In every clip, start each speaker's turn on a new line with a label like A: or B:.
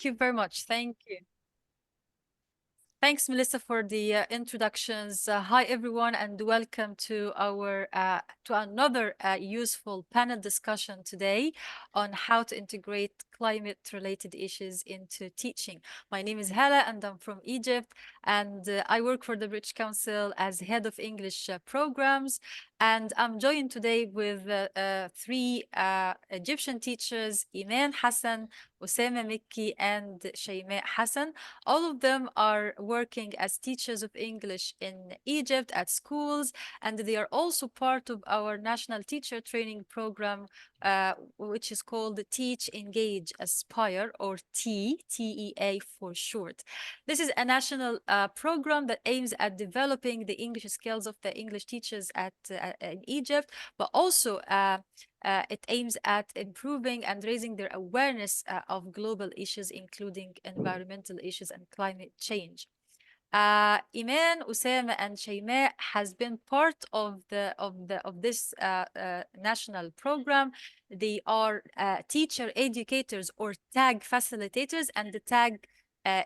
A: you very much. Thank you. Thanks, Melissa, for the introductions. Hi, everyone, and welcome to our to another useful panel discussion today on how to integrate climate-related issues into teaching. My name is Hala, and I'm from Egypt, and I work for the British Council as head of English programs. And I'm joined today with three Egyptian teachers: Iman Hassan, Osama Mikki, and Shaimaa Hassan. All of them are working as teachers of English in Egypt at schools, and they are also part of our national teacher training program, which is called Teach, Engage, Aspire, or TEA for short. This is a national program that aims at developing the English skills of the English teachers in Egypt, but also it aims at improving and raising their awareness of global issues, including environmental issues and climate change. Iman, Osama, and Shaimaa has been part of this national program. They are teacher educators or tag facilitators, and the tag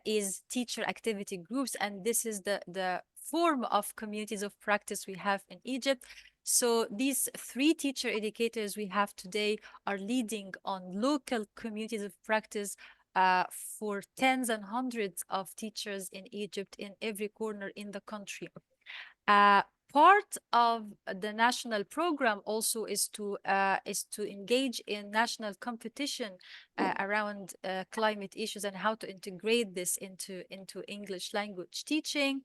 A: is teacher activity groups, and this is the form of communities of practice we have in Egypt. So these three teacher educators we have today are leading on local communities of practice for tens and hundreds of teachers in Egypt in every corner in the country. Part of the national program also is to engage in national competition around climate issues and how to integrate this into English language teaching.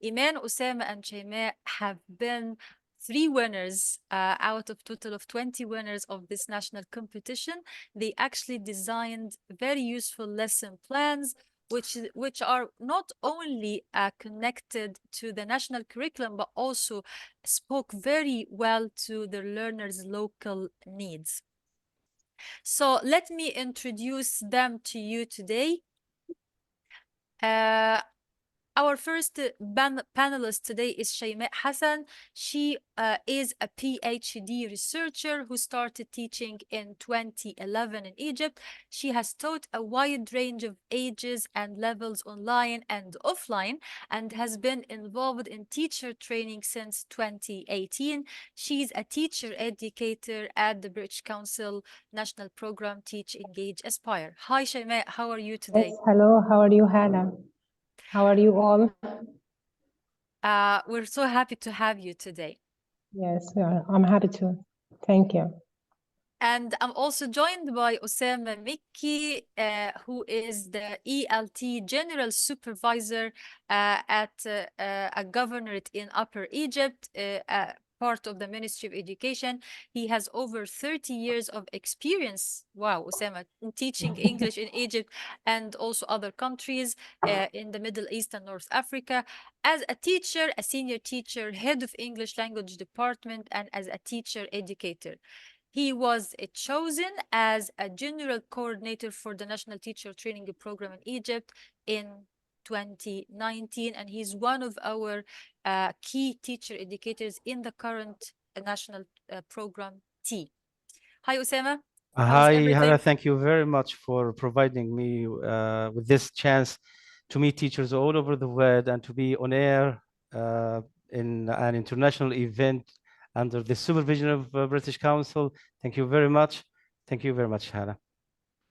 A: Iman, Osama, and Shaimaa have been three winners out of total of 20 winners of this national competition. They actually designed very useful lesson plans which are not only connected to the national curriculum, but also spoke very well to the learners' local needs. So let me introduce them to you today. Our first panelist today is Shaimaa Hassan. She is a PhD researcher who started teaching in 2011 in Egypt. She has taught a wide range of ages and levels online and offline and has been involved in teacher training since 2018. She's a teacher educator at the British Council National Program Teach, Engage, Aspire. Hi, Shaimaa. How are you today?
B: Yes, hello. How are you, Hala? How are you all?
A: We're so happy to have you today.
B: Yes, I'm happy to. Thank you.
A: And I'm also joined by Osama Mikki, who is the ELT General Supervisor at a governorate in Upper Egypt, part of the Ministry of Education. He has over 30 years of experience, wow, Osama, in teaching English in Egypt and also other countries in the Middle East and North Africa. As a teacher, a senior teacher, head of English language department, and as a teacher educator. He was chosen as a general coordinator for the National Teacher Training Program in Egypt in 2019, and he's one of our key teacher educators in the current national program T. Hi, Osama. How's
C: Hi,
A: everything?
C: Hala. Thank you very much for providing me with this chance to meet teachers all over the world and to be on air in an international event under the supervision of British Council. Thank you very much. Thank you very much, Hala.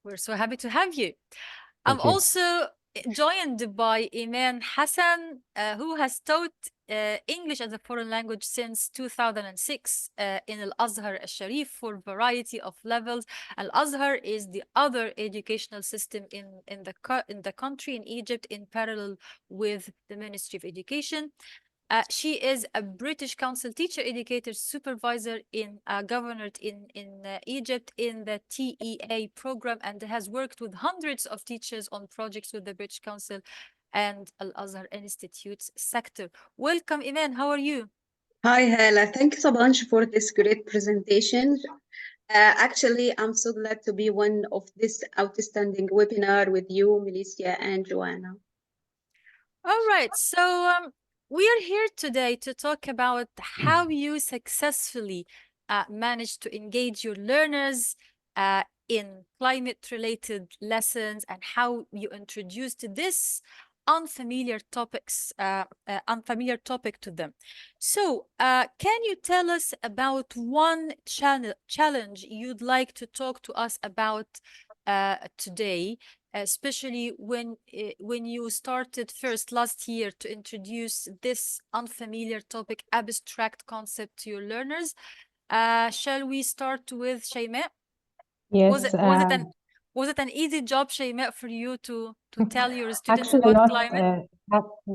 A: We're so happy to have you.
C: Thank
A: I'm
C: you.
A: also joined by Iman Hassan, who has taught English as a foreign language since 2006 in Al-Azhar al-Sharif for a variety of levels. Al-Azhar is the other educational system in the country, in Egypt, in parallel with the Ministry of Education. She is a British Council teacher educator supervisor in governorate in Egypt in the TEA program and has worked with hundreds of teachers on projects with the British Council and Al-Azhar Institute's sector. Welcome, Iman. How are you?
D: Hi, Hala. Thank you so much for this great presentation. Actually, I'm so glad to be one of this outstanding webinar with you, Melissa and Joanna.
A: All right. So we are here today to talk about how you successfully manage to engage your learners in climate-related lessons and how you introduced this unfamiliar topic to them. So, can you tell us about one challenge you'd like to talk to us about today, especially when you started first last year to introduce this unfamiliar topic, abstract concept to your learners? Shall we start with Shaimaa? Was
B: Yes,
A: it was it an was it an easy job, Shaimaa, for you to tell your students
B: actually
A: about
B: not.
A: climate?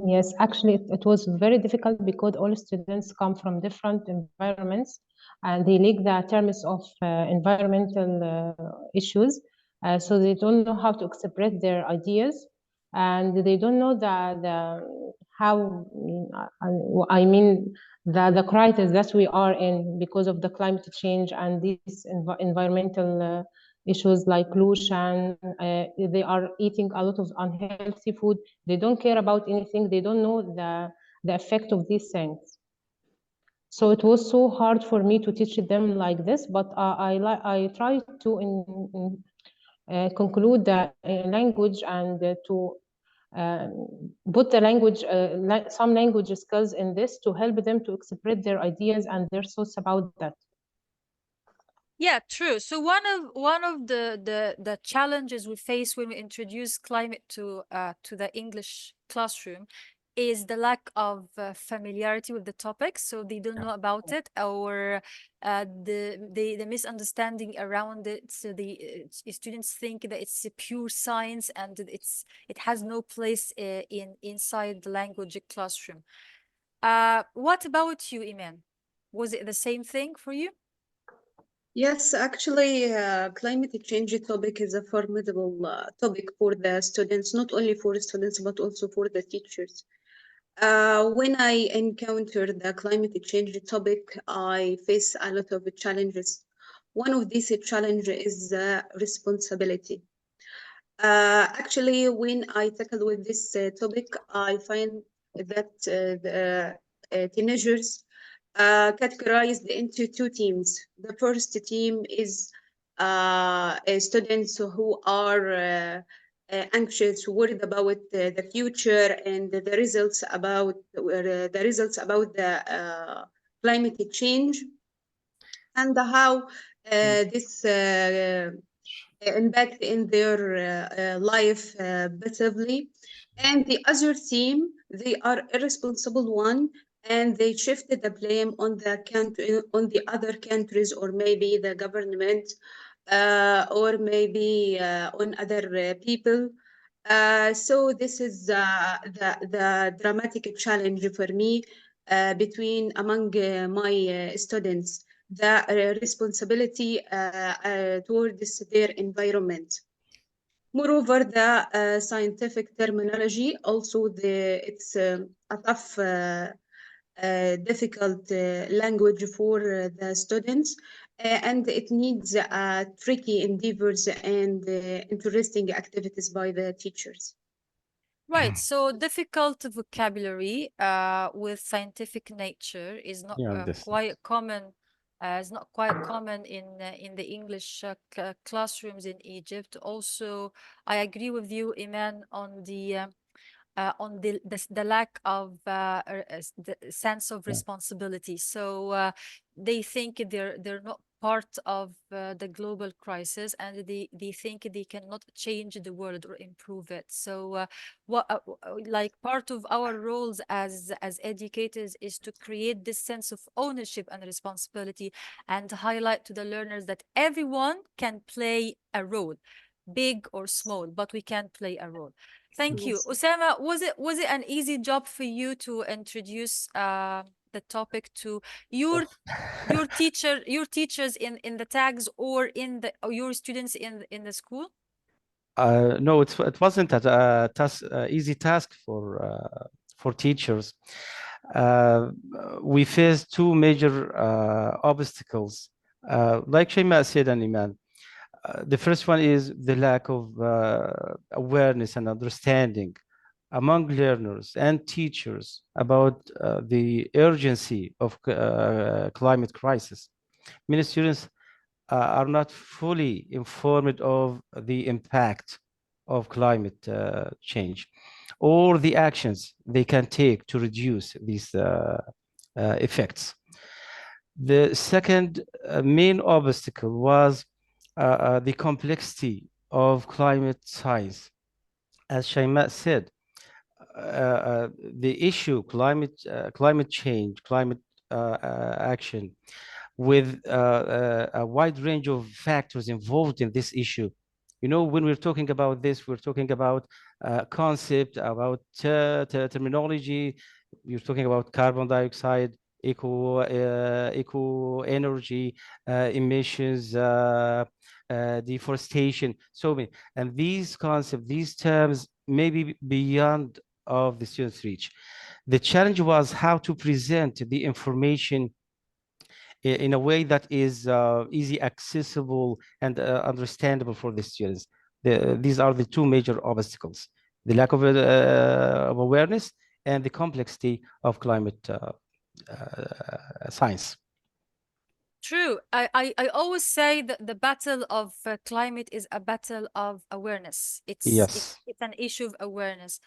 B: Yes, actually, it was very difficult because all students come from different environments and they lack the terms of environmental issues. So they don't know how to express their ideas and they don't know how, I mean, the crisis that we are in because of the climate change and these environmental issues like pollution. They are eating a lot of unhealthy food. They don't care about anything. They don't know the effect of these things. So it was so hard for me to teach them like this, but I tried to conclude the language and to put the language, some language skills in this to help them to express their ideas and their thoughts about that.
A: Yeah, true. So one of the challenges we face when we introduce climate to the English classroom is the lack of familiarity with the topic. So they don't know about it, or the misunderstanding around it. So the students think that it's a pure science and it has no place inside the language classroom. What about you, Iman? Was it the same thing for you?
D: Yes, actually, climate change topic is a formidable topic for the students, not only for students, but also for the teachers. When I encounter the climate change topic, I face a lot of challenges. One of these challenges is responsibility. Actually, when I tackle with this topic, I find that the teenagers categorized into two teams. The first team is students who are anxious, worried about the future and the results about the climate change and how this impact in their life passively. And the other team, they are irresponsible one, and they shifted the blame on the country, on the other countries, or maybe the government, or maybe on other people. So this is the dramatic challenge for me between among my students, the responsibility towards their environment. Moreover, the scientific terminology also it's a tough, difficult language for the students, and it needs tricky endeavors and interesting activities by the teachers.
A: Right, so difficult vocabulary with scientific nature is not
C: Yeah, this.
A: quite common. Is not quite common in the English classrooms in Egypt. Also, I agree with you, Iman, on the lack of the sense of
C: Yeah.
A: responsibility. So they think they're not part of the global crisis, and they think they cannot change the world or improve it. So what like part of our roles as educators is to create this sense of ownership and responsibility and highlight to the learners that everyone can play a role, big or small, but we can play a role. Thank you.
D: Yes.
A: Osama, was it an easy job for you to introduce the topic to your your teachers in the tags or or your students in the school?
C: No, it wasn't a easy task for teachers. We faced two major obstacles, like Shaimaa said, and Iman. The first one is the lack of awareness and understanding among learners and teachers about the urgency of climate crisis. Many students are not fully informed of the impact of climate change or the actions they can take to reduce these effects. The second main obstacle was the complexity of climate science. As Shaimaa said, the issue climate change, climate action, with a wide range of factors involved in this issue. You know, when we're talking about this, we're talking about concept, about terminology. You're talking about carbon dioxide, eco energy, emissions, deforestation, so many. And these concepts, these terms may be beyond of the student's reach. The challenge was how to present the information in a way that is easy accessible and understandable for the students. These are the two major obstacles: the lack of awareness and the complexity of climate science.
A: True. I always say that the battle of climate is a battle of awareness.
C: Yes.
A: It's an issue of awareness.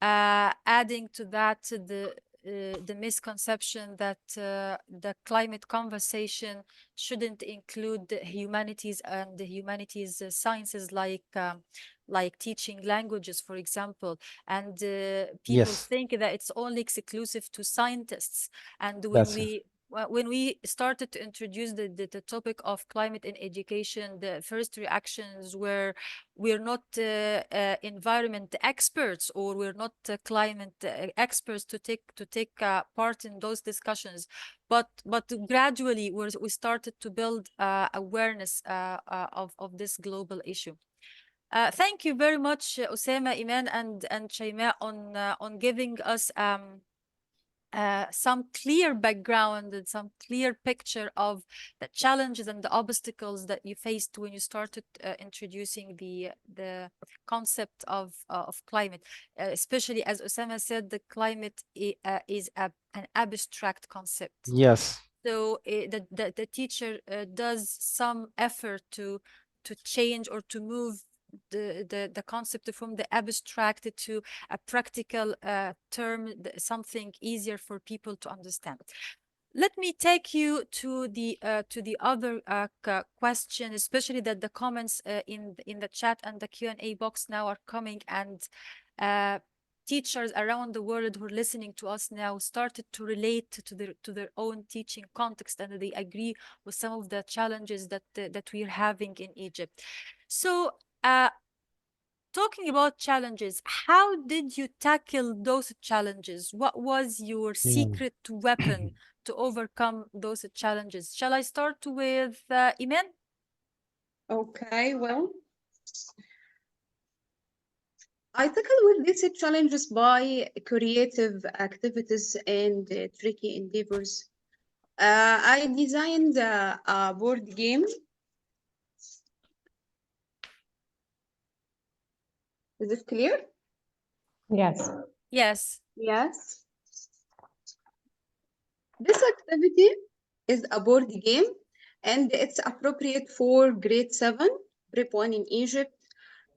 A: Adding to that the misconception that the climate conversation shouldn't include the humanities and the humanities sciences like teaching languages, for example. And people
C: Yes.
A: think that it's only exclusive to scientists. And
C: That's
A: when we started to introduce the topic of climate in education, the first reactions were we're not environment experts, or we're not climate experts to take part in those discussions. But gradually we started to build awareness of this global issue. Thank you very much, Osama, Iman, and Shaimaa, on giving us some clear background and some clear picture of the challenges and the obstacles that you faced when you started introducing the concept of climate. Especially, as Osama said, the climate is an abstract concept.
C: yes.
A: So the teacher does some effort to change or to move the concept from the abstract to a practical term, something easier for people to understand. Let me take you to the other question, especially that the comments in the chat and the Q&A box now are coming, and teachers around the world who are listening to us now started to relate to their own teaching context, and they agree with some of the challenges that we're having in Egypt. So talking about challenges, how did you tackle those challenges? What was your secret weapon to overcome those challenges? Shall I start with Iman?
D: Okay, well, I tackle with these challenges by creative activities and tricky endeavors. I designed a board game. Is it clear?
B: Yes.
A: Yes.
D: Yes. This activity is a board game, and it's appropriate for grade 7, Prep 1 in Egypt,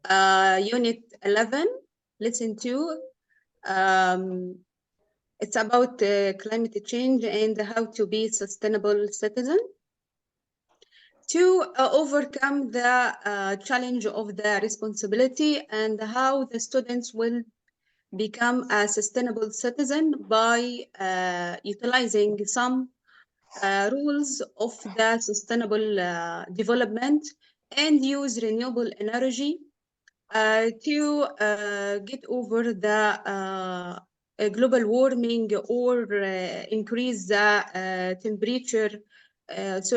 D: Unit 11, Lesson 2. It's about climate change and how to be sustainable citizen. To overcome the challenge of the responsibility and how the students will become a sustainable citizen by utilizing some rules of the sustainable development and use renewable energy to get over the global warming or increase the temperature, to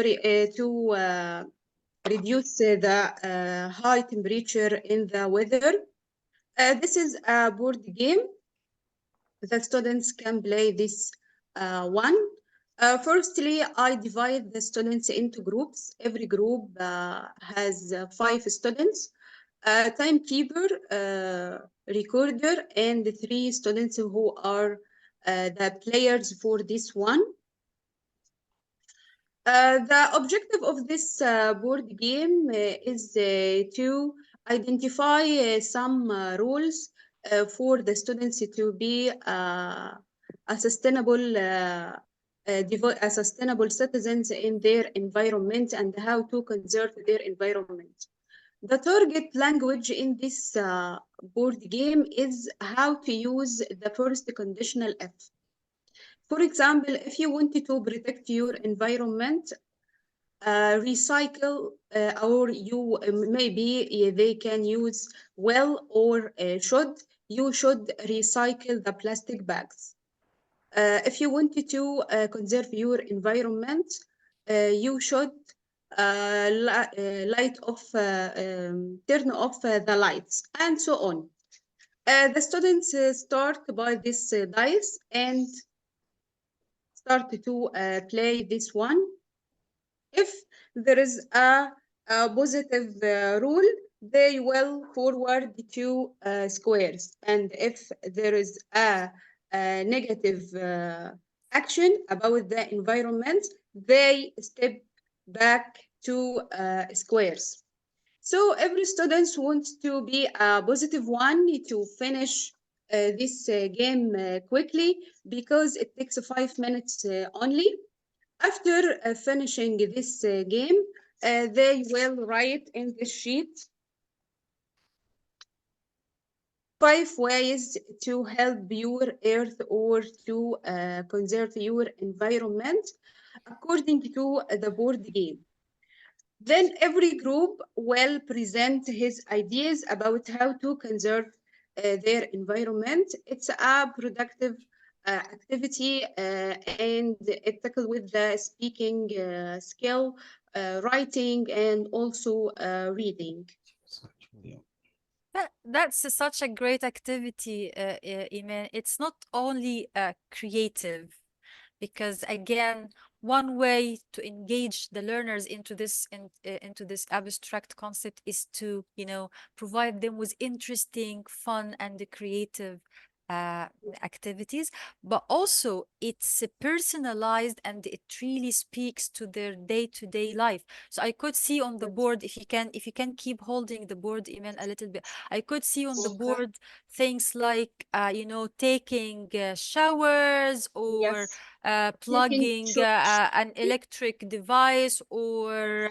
D: reduce the high temperature in the weather. This is a board game. The students can play this one. Firstly, I divide the students into groups. Every group has 5 students, a timekeeper, recorder, and 3 students who are the players for this one. The objective of this board game is to identify some rules for the students to be a sustainable citizens in their environment and how to conserve their environment. The target language in this board game is how to use the first conditional if. For example, if you wanted to protect your environment, recycle, or you maybe they can use will or should. You should recycle the plastic bags. If you wanted to conserve your environment, you should light off, turn off the lights, and so on. The students start by this dice and start to play this one. If there is a positive rule, they will forward to squares. And if there is a negative action about the environment, they step back to squares. So every student wants to be a positive one to finish this game quickly because it takes 5 minutes only. After finishing this game, they will write in the sheet 5 ways to help your earth or to conserve your environment according to the board game. Then every group will present his ideas about how to conserve their environment. It's a productive activity and it tackles with the speaking skill, writing, and also reading.
A: That's such a great activity, Iman. It's not only creative, because again, one way to engage the learners into this abstract concept is to, provide them with interesting, fun, and creative uh, activities, but also it's personalized and it really speaks to their day-to-day life. So I could see on the board, if you can keep holding the board, Iman, a little bit, I could see on the
D: Okay.
A: board things like taking showers, or
D: Yes. Taking
A: plugging
D: short.
A: an electric device, or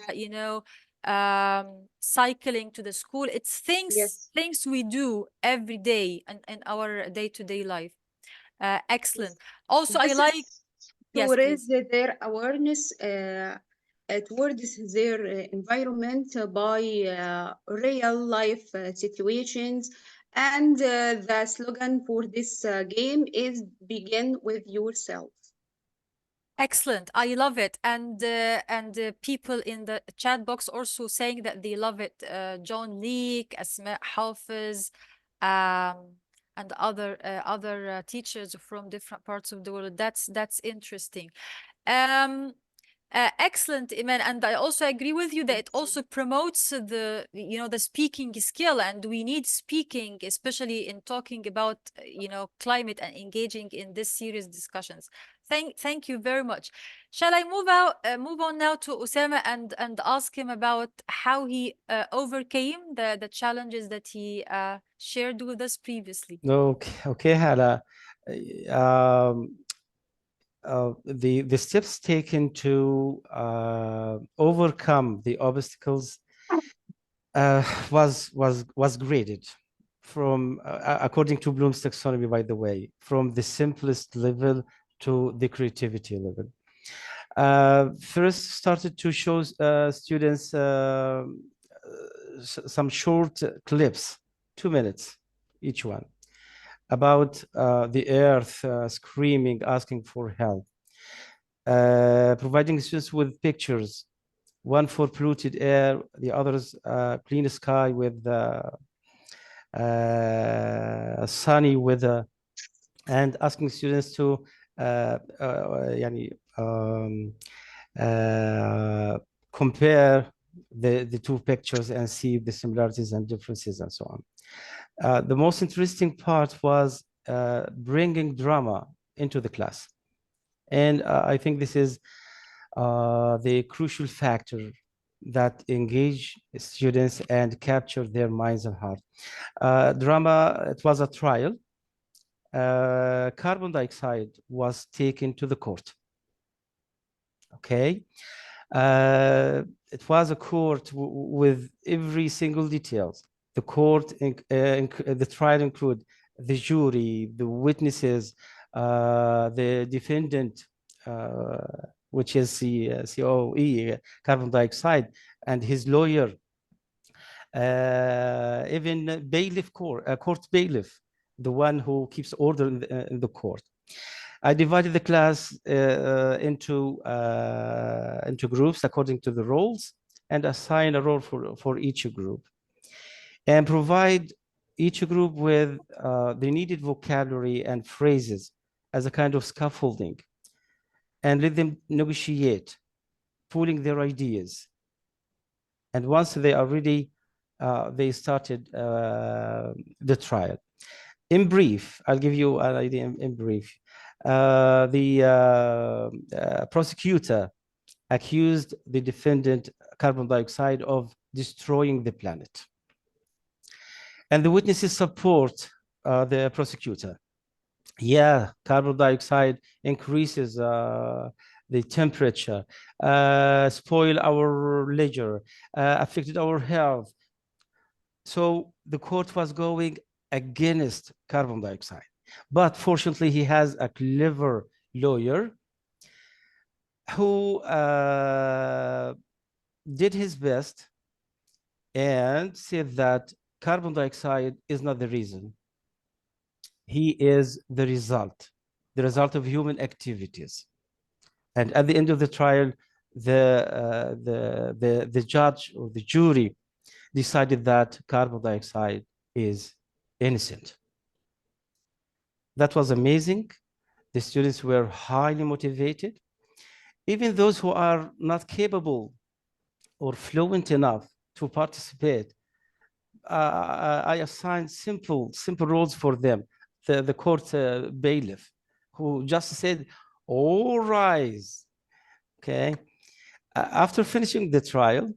A: cycling to the school. It's things
D: Yes.
A: things we do every day in our day-to-day life. Excellent.
D: Yes.
A: Also, I
D: This
A: like.
D: is to
A: Yes,
D: raise
A: please.
D: their awareness towards their environment by real life situations. And the slogan for this game is begin with yourself.
A: Excellent. I love it. And people in the chat box also saying that they love it. John Leek, Asma Hafiz, and other teachers from different parts of the world. That's interesting. Um, excellent, Iman. And I also agree with you that it also promotes the speaking skill, and we need speaking, especially in talking about climate and engaging in this serious discussions. Thank you very much. Shall I move on now to Osama and ask him about how he overcame the challenges that he shared with us previously?
C: Okay, Hala. Um, the steps taken to overcome the obstacles was graded from according to Bloom's taxonomy, by the way, from the simplest level to the creativity level. First started to show students some short clips, 2 minutes each one, about the earth screaming, asking for help, providing students with pictures, one for polluted air, the others clean sky with sunny weather, and asking students to يعني, compare the two pictures and see the similarities and differences and so on. The most interesting part was bringing drama into the class. And I think this is the crucial factor that engage students and capture their minds and heart. Drama, it was a trial. Carbon dioxide was taken to the court. Okay. It was a court with every single details. The court, the trial include the jury, the witnesses, the defendant, which is the COE, carbon dioxide, and his lawyer, even bailiff court bailiff, the one who keeps order in the court. I divided the class into groups according to the roles and assign a role for each group and provide each group with the needed vocabulary and phrases as a kind of scaffolding and let them negotiate, pooling their ideas. And once they are ready, they started the trial. In brief, I'll give you an idea in brief. The prosecutor accused the defendant, carbon dioxide, of destroying the planet. And the witnesses support the prosecutor. Yeah, carbon dioxide increases the temperature, spoil our leisure, affected our health. So the court was going against carbon dioxide. But fortunately, he has a clever lawyer who did his best and said that carbon dioxide is not the reason. He is the result of human activities. And at the end of the trial, the judge or the jury decided that carbon dioxide is innocent. That was amazing. The students were highly motivated. Even those who are not capable or fluent enough to participate, I assigned simple roles for them. The court bailiff, who just said, all rise. Okay. After finishing the trial,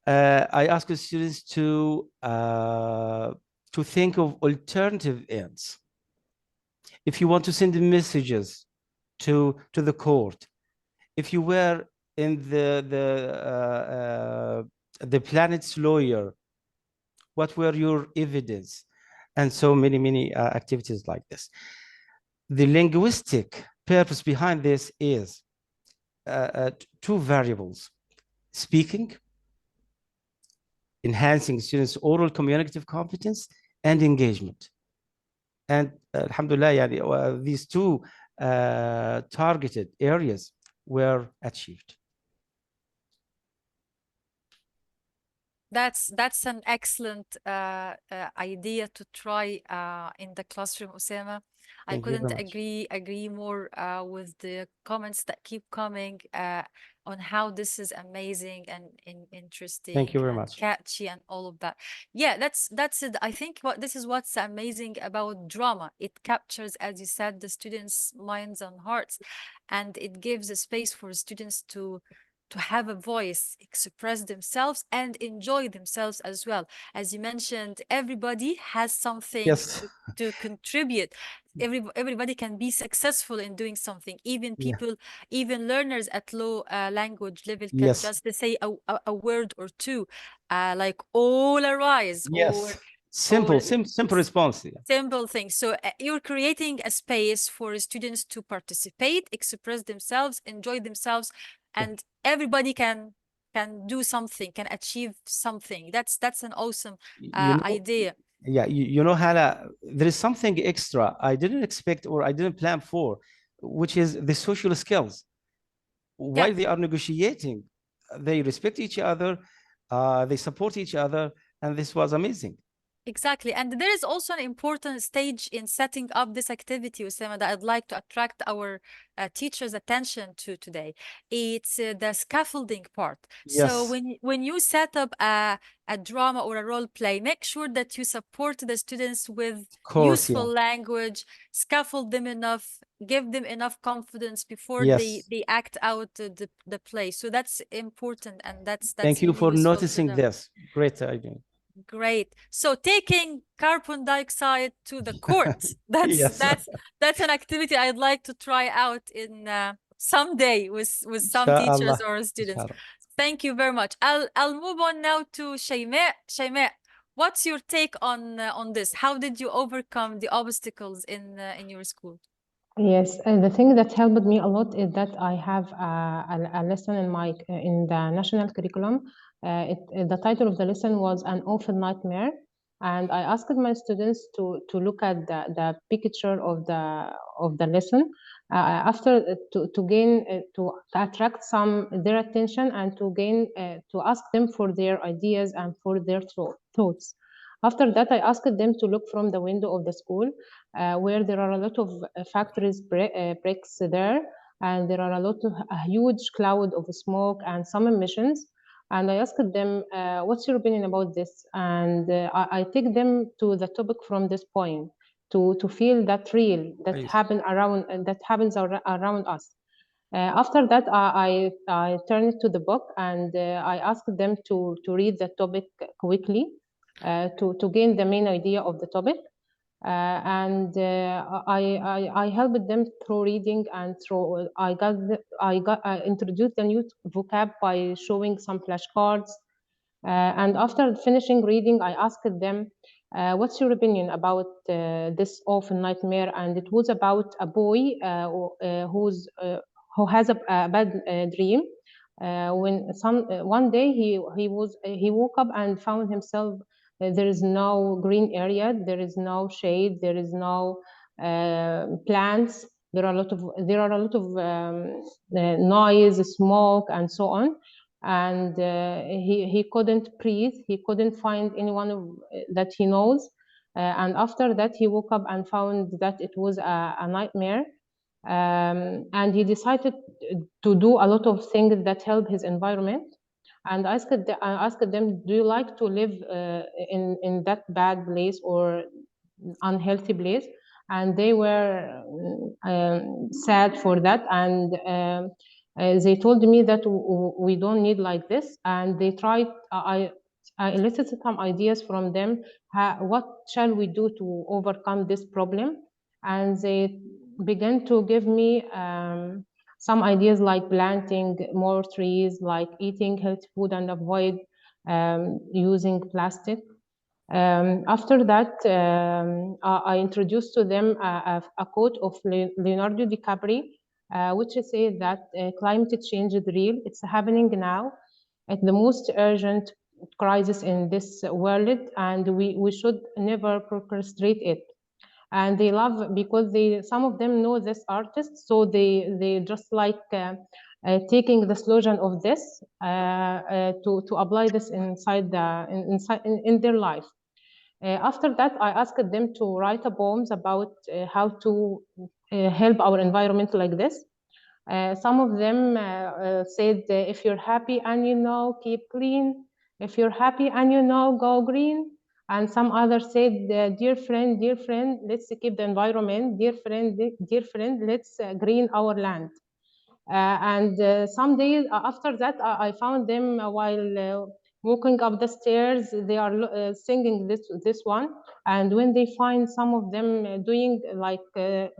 C: I asked the students to think of alternative ends. If you want to send messages to the court, if you were in the planet's lawyer, what were your evidence? And so many activities like this. The linguistic purpose behind this is two variables: speaking, enhancing students' oral communicative competence, and engagement. And alhamdulillah, these two targeted areas were achieved.
A: That's an excellent idea to try in the classroom, Osama. I
C: Thank you
A: couldn't
C: very much.
A: agree more with the comments that keep coming on how this is amazing and interesting
C: Thank you very
A: and
C: much.
A: catchy and all of that. Yeah, that's it. I think this is what's amazing about drama. It captures, as you said, the students' minds and hearts, and it gives a space for students to have a voice, express themselves, and enjoy themselves as well. As you mentioned, everybody has something
C: Yes.
A: to contribute. Everybody can be successful in doing something. Even
C: Yeah.
A: people, even learners at low language level can
C: Yes.
A: just say a word or two, like all arise, or
C: Yes. Simple response. Yeah.
A: simple things. So you're creating a space for students to participate, express themselves, enjoy themselves, and everybody can do something, can achieve something. That's an awesome idea.
C: Yeah, you know, Hala, there is something extra I didn't expect or I didn't plan for, which is the social skills. While they are negotiating, they respect each other, they support each other, and this was amazing.
A: Exactly. And there is also an important stage in setting up this activity, Osama, that I'd like to attract our teachers' attention to today. It's the scaffolding part. So
C: Yes,
A: when you set up a drama or a role play, make sure that you support the students with
C: of course,
A: useful
C: yeah.
A: language, scaffold them enough, give them enough confidence before
C: Yes.
A: they act out the play. So that's important, and that's
C: Thank you
A: really
C: for
A: useful to
C: noticing
A: know.
C: this. Great idea.
A: Great. So taking carbon dioxide to the court. That's
C: Yes.
A: that's that's an activity I'd like to try out in someday with some teachers
C: Inshallah.
A: or students.
C: Inshallah.
A: Thank you very much. I'll move on now to Shaimaa. Shaimaa, what's your take on this? How did you overcome the obstacles in your school?
B: Yes, and the thing that helped me a lot is that I have a lesson in my in the national curriculum. The title of the lesson was An Awful Nightmare, and I asked my students to look at the picture of the lesson after to gain to attract some their attention and to gain to ask them for their ideas and for their thoughts. After that, I asked them to look from the window of the school where there are a lot of factories bricks there, and there are a huge cloud of smoke and some emissions. And I asked them, "What's your opinion about this?" And I take them to the topic from this point to feel that real
C: Nice.
B: that happens around us. After that, I turned to the book and I asked them to read the topic quickly to gain the main idea of the topic. And I helped them through reading and through I introduced the new vocab by showing some flashcards. And after finishing reading, I asked them, "What's your opinion about this awful nightmare?" And it was about a boy who has a bad dream. When one day he woke up and found himself there is no green area, there is no shade, there is no plants. There are a lot of noise, smoke, and so on. And he couldn't breathe. He couldn't find anyone that he knows. And after that, he woke up and found that it was a nightmare. And he decided to do a lot of things that help his environment. And I asked them, "Do you like to live in that bad place or unhealthy place?" And they were sad for that, and they told me that we don't need like this. And they tried. I elicited some ideas from them. What shall we do to overcome this problem? And they began to give me some ideas like planting more trees, like eating healthy food and avoid using plastic. After that, I introduced to them a quote of Leonardo DiCaprio, which says that climate change is real. It's happening now. It's the most urgent crisis in this world, and we should never procrastinate it. And they love because some of them know this artist, so they just like taking the slogan of this to apply this inside in their life. After that, I asked them to write a poems about how to help our environment like this. Some of them said, "If you're happy and you know, keep clean. If you're happy and you know, go green." And some others said, dear friend, let's keep the environment. Dear friend, let's green our land." And some days after that, I found them while walking up the stairs. They are singing this one, and when they find some of them doing like the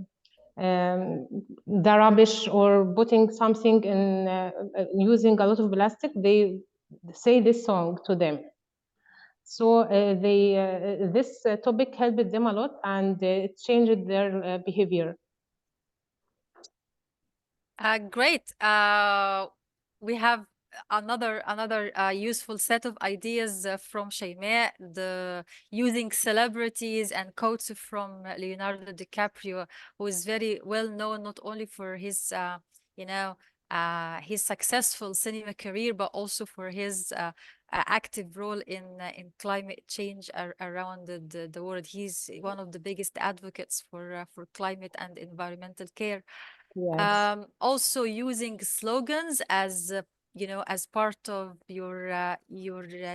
B: rubbish or putting something in using a lot of plastic, they say this song to them. So this topic helped them a lot, and it changed their behavior.
A: Great. We have another useful set of ideas from Shaimaa, the using celebrities and quotes from Leonardo DiCaprio, who is very well known not only for his his successful cinema career, but also for his active role in climate change around the world. He's one of the biggest advocates for climate and environmental care.
B: Yes.
A: Also using slogans as as part of your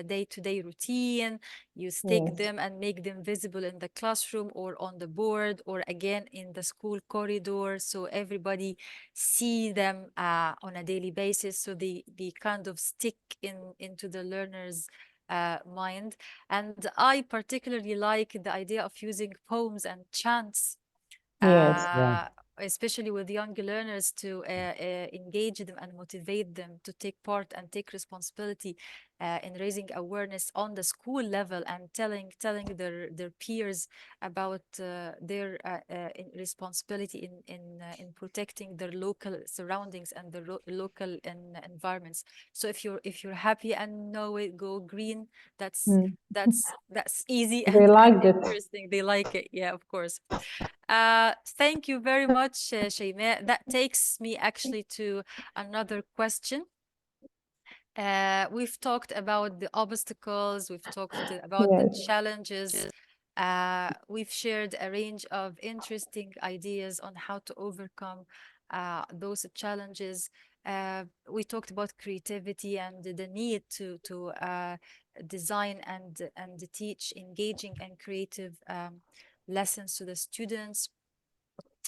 A: day-to-day routine. You stick
B: Yes.
A: them and make them visible in the classroom or on the board or again in the school corridor, so everybody see them on a daily basis, so they kind of stick into the learner's mind. And I particularly like the idea of using poems and chants,
B: Yes.
C: Yeah.
A: uh, especially with young learners, to engage them and motivate them to take part and take responsibility in raising awareness on the school level, and telling their peers about their responsibility in protecting their local surroundings and their local environments. So if you're happy and know it, go green. That's
B: Mm.
A: that's easy
B: They
A: and
B: liked it.
A: interesting. They like it, yeah, of course. Thank you very much, Shaimaa. That takes me actually to another question. We've talked about the obstacles, we've talked about the
B: Yes.
A: challenges. We've shared a range of interesting ideas on how to overcome those challenges. We talked about creativity and the need to design and teach engaging and creative lessons to the students.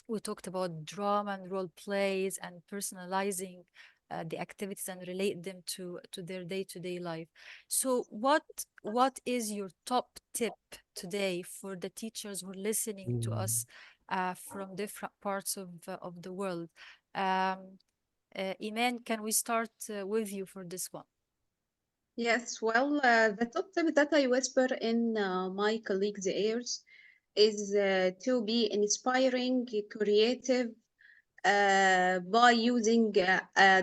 A: We talked about drama and role plays and personalizing the activities and relate them to their day-to-day life. So what is your top tip today for the teachers who are listening to
C: Mm.
A: us from different parts of the world? Um, Iman, can we start with you for this one?
D: Yes, well, the top tip that I whisper in my colleagues' ears is to be inspiring, creative, by using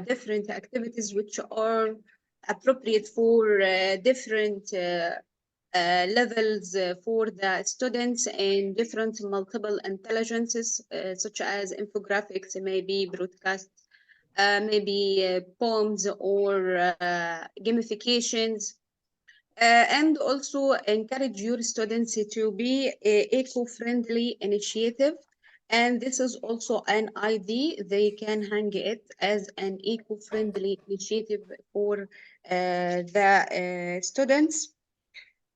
D: different activities which are appropriate for different levels for the students and different multiple intelligences, such as infographics, maybe broadcast, maybe poems or gamifications, and also encourage your students to be eco-friendly initiative. And this is also an ID. They can hang it as an eco-friendly initiative for the students.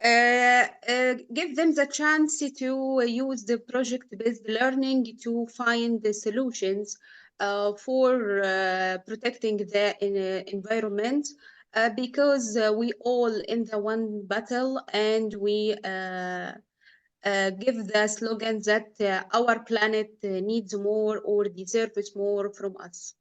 D: Give them the chance to use the project-based learning to find the solutions for protecting the environment, because we all in the one battle, and we give the slogan that our planet needs more or deserves more from us.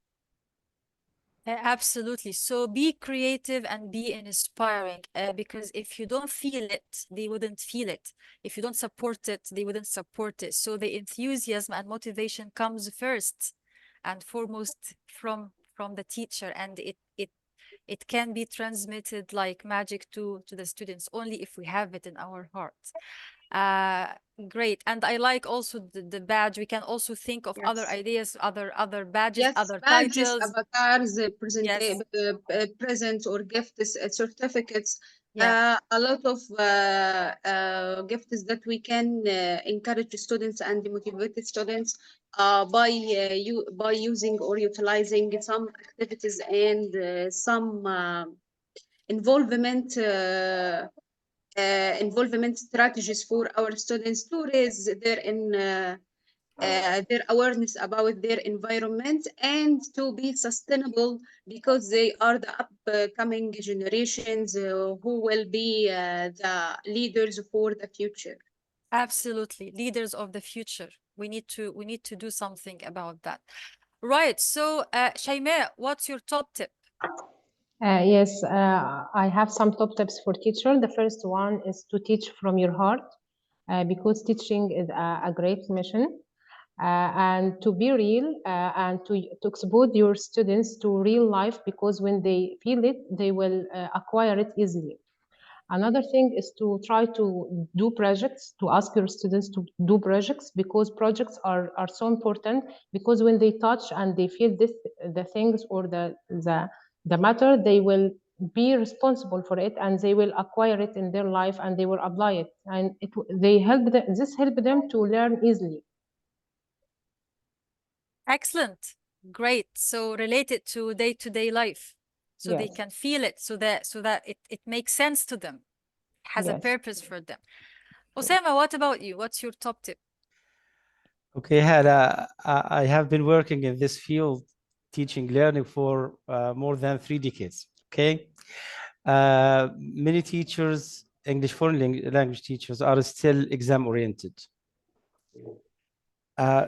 A: Absolutely. So be creative and be inspiring, because if you don't feel it, they wouldn't feel it. If you don't support it, they wouldn't support it. So the enthusiasm and motivation comes first and foremost from the teacher, and it can be transmitted like magic to the students only if we have it in our heart. Uh, Great. And I like also the badge. We can also think of other
D: Yes.
A: ideas, other badges,
D: Yes,
A: other
D: badges,
A: titles.
D: avatars,
A: Yes.
D: presents or gifts, certificates,
A: Yeah,
D: a lot of gifts that we can encourage students and motivate students by using or utilizing some activities and some involvement. Involvement strategies for our students to raise their awareness about their environment and to be sustainable, because they are the upcoming generations who will be the leaders for the future.
A: absolutely. Leaders of the future. We need to do something about that. Right. So, Shaimaa, what's your top tip?
B: Yes, I have some top tips for teacher. The first one is to teach from your heart, because teaching is a great mission, and to be real, and to expose your students to real life, because when they feel it, they will acquire it easily. Another thing is to try to do projects, to ask your students to do projects, because projects are so important, because when they touch and they feel the things or the matter, they will be responsible for it and they will acquire it in their life and they will apply it, and this help them to learn easily.
A: Excellent. Great. So related to day-to-day life. So they
B: Yes.
A: can feel it, so that it makes sense to them. It has a
B: Yes.
A: purpose for them. Osama, what about you? What's your top tip?
C: Okay, Hala, I have been working in this field, teaching learning for more than 3 decades. Okay, many teachers, English foreign language teachers, are still exam oriented.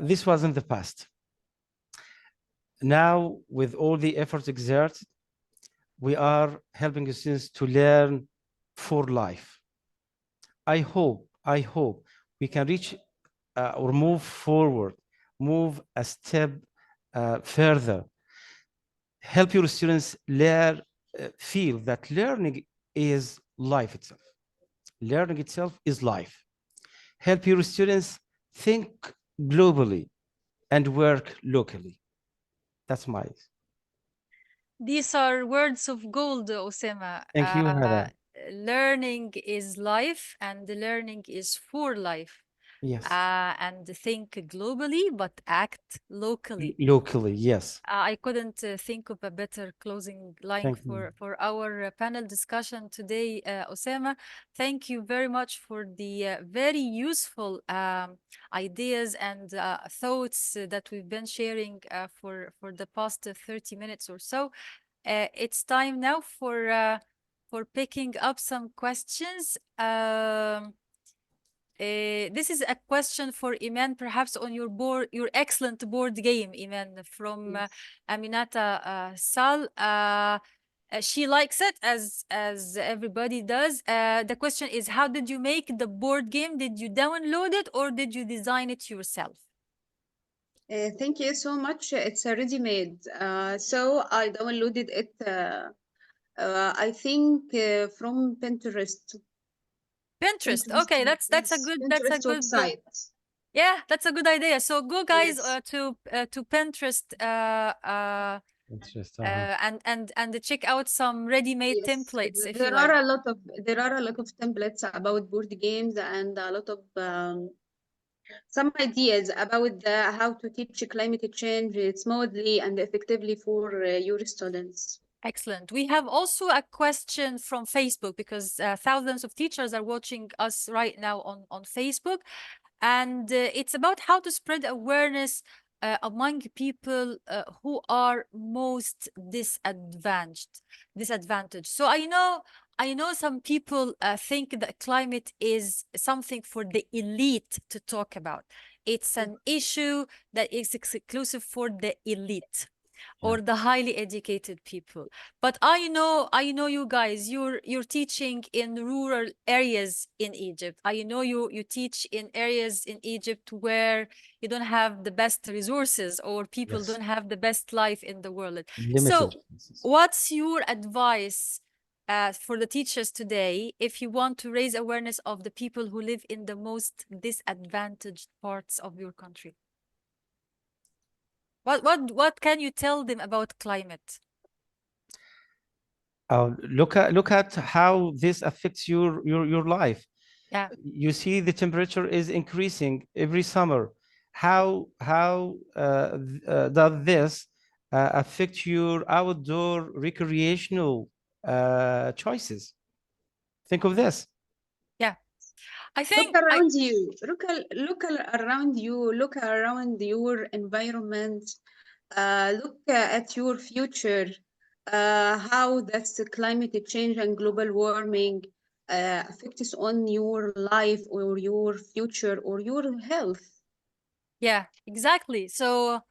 C: This was in the past. Now, with all the efforts exerted, we are helping students to learn for life. I hope we can reach or move forward, move a step further, help your students learn, feel that learning is life itself. Learning itself is life. Help your students think globally and work locally. That's my.
A: These are words of gold, Osama.
C: Thank you, Hala.
A: Learning is life, and the learning is for life.
C: Yes.
A: And think globally, but act locally.
C: Locally, yes.
A: I couldn't think of a better closing line
C: Thank you.
A: for our panel discussion today, Osama. Thank you very much for the very useful ideas and thoughts that we've been sharing for the past 30 minutes or so. It's time now for picking up some questions. This is a question for Iman, perhaps on your excellent board game, Iman, from
D: Yes.
A: Aminata Sal. She likes it as everybody does. The question is, how did you make the board game? Did you download it or did you design it yourself?
D: Thank you so much. It's already made. So I downloaded it, I think, from Pinterest.
A: Pinterest.
D: Pinterest,
A: Okay, that's a
D: yes,
A: good
D: Pinterest website.
A: yeah, that's a good idea. So go guys
D: Yes,
A: to Pinterest
C: Interest.
A: and check out some ready-made
D: yes.
A: templates if you
D: There are
A: like.
D: a lot of templates about board games and a lot of some ideas about how to teach climate change smoothly and effectively for your students.
A: Excellent. We have also a question from Facebook because thousands of teachers are watching us right now on Facebook. And it's about how to spread awareness among people who are most disadvantaged. So I know some people think that climate is something for the elite to talk about. It's an issue that is exclusive for the elite or the highly educated people. But I know you guys, you're teaching in rural areas in Egypt. I know you teach in areas in Egypt where you don't have the best resources or people
C: Yes.
A: don't have the best life in the world.
C: Limited.
A: So what's your advice for the teachers today if you want to raise awareness of the people who live in the most disadvantaged parts of your country? What can you tell them about climate?
C: Look at how this affects your life.
A: Yeah,
C: You see the temperature is increasing every summer. How does this affect your outdoor recreational choices? Think of this.
A: yeah. I
D: Look
A: think I
D: around you. Around you. Look around your environment. Look at your future. How that's the climate change and global warming affects on your life or your future or your health.
A: yeah, exactly. So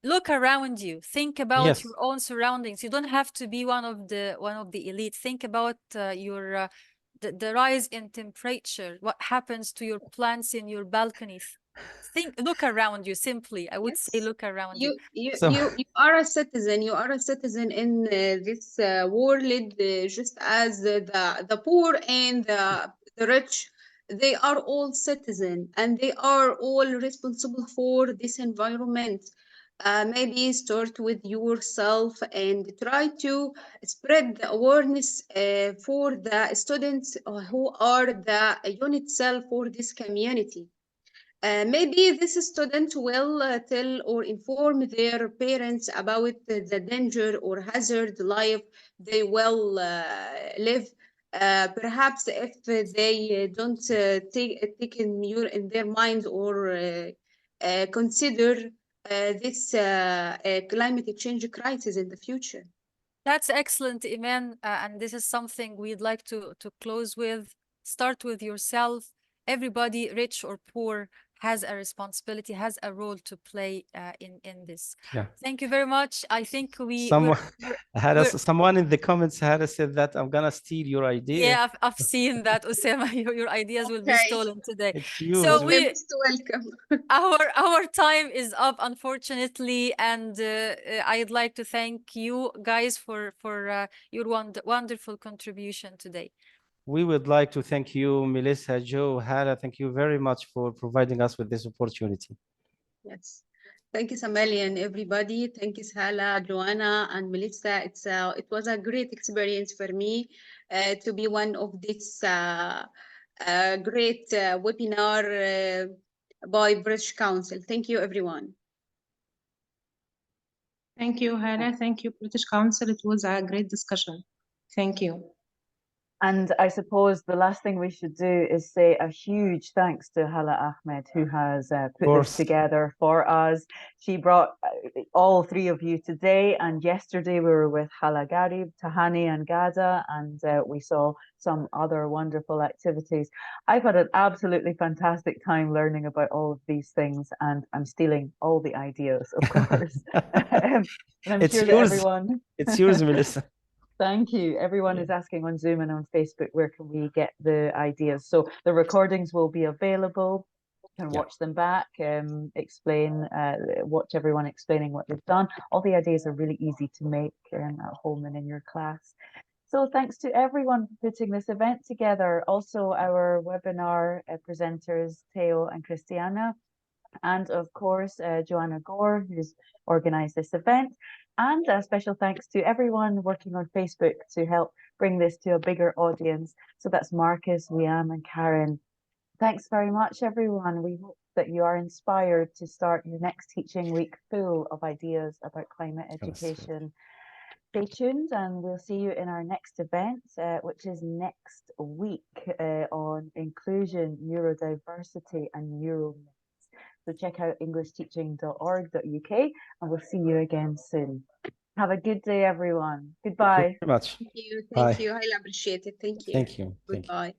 A: look around you. Think about
C: Yes.
A: your own surroundings. You don't have to be one of the elite. Think about the rise in temperature. What happens to your plants in your balconies? look around you simply. I would say
D: Yes.
A: look around you.
C: So
D: You are a citizen. You are a citizen in this world, just as the poor and the rich. They are all citizen, and they are all responsible for this environment. Maybe start with yourself and try to spread the awareness for the students who are the unit cell for this community. Maybe this student will tell or inform their parents about the danger or hazard life they will live. Perhaps if they don't take in their mind or consider this climate change crisis in the future.
A: That's excellent, Iman. And this is something we'd like to close with. Start with yourself. Everybody, rich or poor, has a responsibility, has a role to play in this.
C: yeah,
A: Thank you very much. I think
C: someone
A: we're
C: someone in the comments had said that I'm gonna steal your idea.
A: yeah, I've seen that, Osama. Your ideas will be
D: Okay,
A: stolen today.
C: It's
A: So
C: yours.
D: you're
A: we
D: most welcome.
A: our time is up, unfortunately, and I'd like to thank you guys for your wonderful contribution today.
C: We would like to thank you, Melissa, Joe, Hala. Thank you very much for providing us with this opportunity.
D: Yes. Thank you, Samali, and everybody. Thank you, Hala, Joanna, and Melissa. It was a great experience for me to be one of this great webinar by British Council. Thank you, everyone.
B: Thank you, Hala. Thank you, British Council. It was a great discussion. Thank you.
E: And I suppose the last thing we should do is say a huge thanks to Hala Ahmed, who has put this together for us. She brought all three of you today, and yesterday we were with Hala Garib, Tahani and Gaza, and we saw some other wonderful activities. I've had an absolutely fantastic time learning about all of these things, and I'm stealing all the ideas, of course. And I'm
C: It's
E: sure that
C: yours.
E: everyone...
C: It's yours, Melissa.
E: Thank you. Everyone is asking on Zoom and on Facebook, where can we get the ideas? So the recordings will be available. You can watch them back, watch everyone explaining what they've done. All the ideas are really easy to make at home and in your class. So thanks to everyone for putting this event together. Also our webinar presenters, Theo and Christiana, and of course, Joanna Gore, who's organized this event. And a special thanks to everyone working on Facebook to help bring this to a bigger audience. So that's Marcus, Liam, and Karen. Thanks very much, everyone. We hope that you are inspired to start your next teaching week full of ideas about climate education. Stay tuned, and we'll see you in our next event, which is next week on inclusion, neurodiversity, and neural. So check out englishteaching.org.uk, and we'll see you again soon. Have a good day, everyone. Goodbye.
C: Thank you very much.
D: Thank you.
C: Bye.
D: Thank you. I appreciate it. Thank you.
C: Thank you. Thank you.
D: Goodbye.